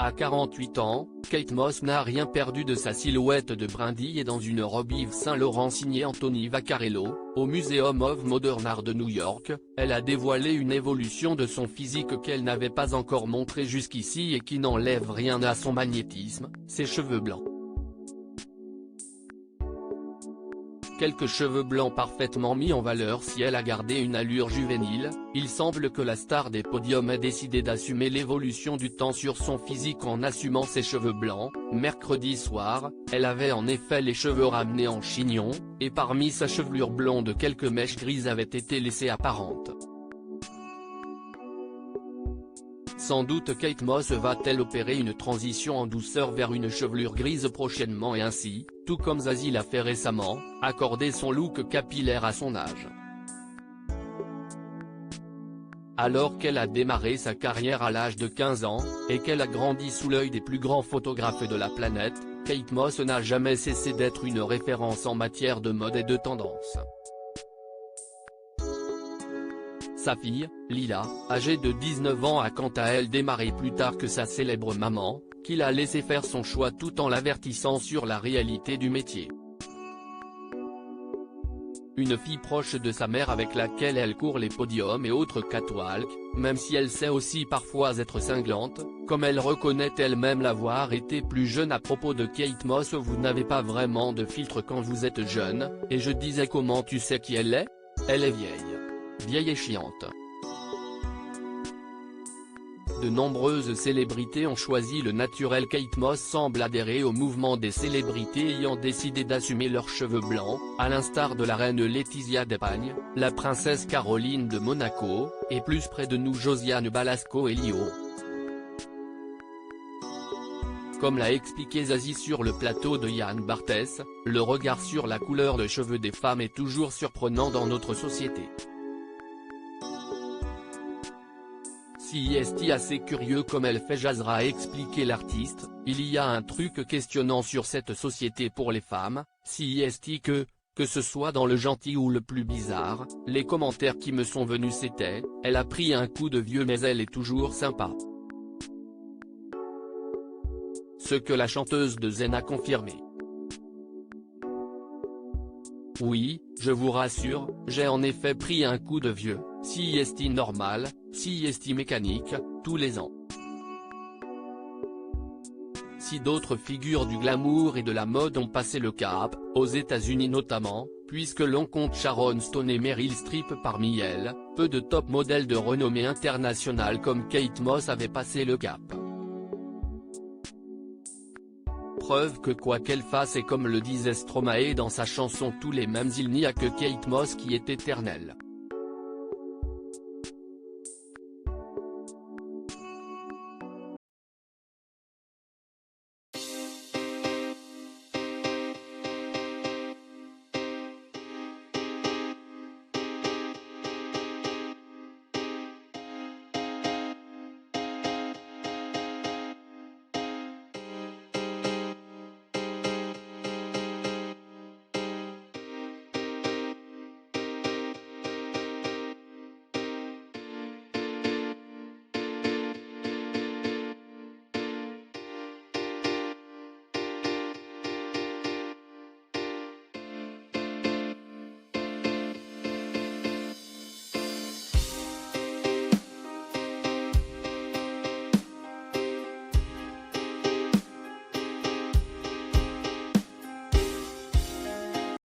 À 48 ans, Kate Moss n'a rien perdu de sa silhouette de brindille et dans une robe Yves Saint Laurent signée Anthony Vaccarello, au Museum of Modern Art de New York, elle a dévoilé une évolution de son physique qu'elle n'avait pas encore montrée jusqu'ici et qui n'enlève rien à son magnétisme, ses cheveux blancs. Quelques cheveux blancs parfaitement mis en valeur si elle a gardé une allure juvénile, il semble que la star des podiums ait décidé d'assumer l'évolution du temps sur son physique en assumant ses cheveux blancs. Mercredi soir, elle avait en effet les cheveux ramenés en chignon, et parmi sa chevelure blonde quelques mèches grises avaient été laissées apparentes. Sans doute Kate Moss va-t-elle opérer une transition en douceur vers une chevelure grise prochainement et ainsi, tout comme Zazie l'a fait récemment, accorder son look capillaire à son âge. Alors qu'elle a démarré sa carrière à l'âge de 15 ans, et qu'elle a grandi sous l'œil des plus grands photographes de la planète, Kate Moss n'a jamais cessé d'être une référence en matière de mode et de tendance. Sa fille, Lila, âgée de 19 ans a quant à elle démarré plus tard que sa célèbre maman, qui l'a laissé faire son choix tout en l'avertissant sur la réalité du métier. Une fille proche de sa mère avec laquelle elle court les podiums et autres catwalks, même si elle sait aussi parfois être cinglante, comme elle reconnaît elle-même l'avoir été plus jeune à propos de Kate Moss. Vous n'avez pas vraiment de filtre quand vous êtes jeune, et je disais comment tu sais qui elle est? Elle est vieille. Vieille et chiante. De nombreuses célébrités ont choisi le naturel. Kate Moss semble adhérer au mouvement des célébrités ayant décidé d'assumer leurs cheveux blancs, à l'instar de la reine Laetitia d'Espagne, la princesse Caroline de Monaco, et plus près de nous Josiane Balasco-Elio. Comme l'a expliqué Zazie sur le plateau de Yann Barthès, le regard sur la couleur de cheveux des femmes est toujours surprenant dans notre société. Si est assez curieux comme elle fait jaser a expliqué l'artiste, il y a un truc questionnant sur cette société pour les femmes, si est que ce soit dans le gentil ou le plus bizarre, les commentaires qui me sont venus c'était, elle a pris un coup de vieux mais elle est toujours sympa. Ce que la chanteuse de Zen a confirmé. Oui, je vous rassure, j'ai en effet pris un coup de vieux, si est normal, si est mécanique, tous les ans. Si d'autres figures du glamour et de la mode ont passé le cap, aux États-Unis notamment, puisque l'on compte Sharon Stone et Meryl Streep parmi elles, peu de top modèles de renommée internationale comme Kate Moss avaient passé le cap. Preuve que quoi qu'elle fasse et comme le disait Stromae dans sa chanson Tous les mêmes il n'y a que Kate Moss qui est éternelle.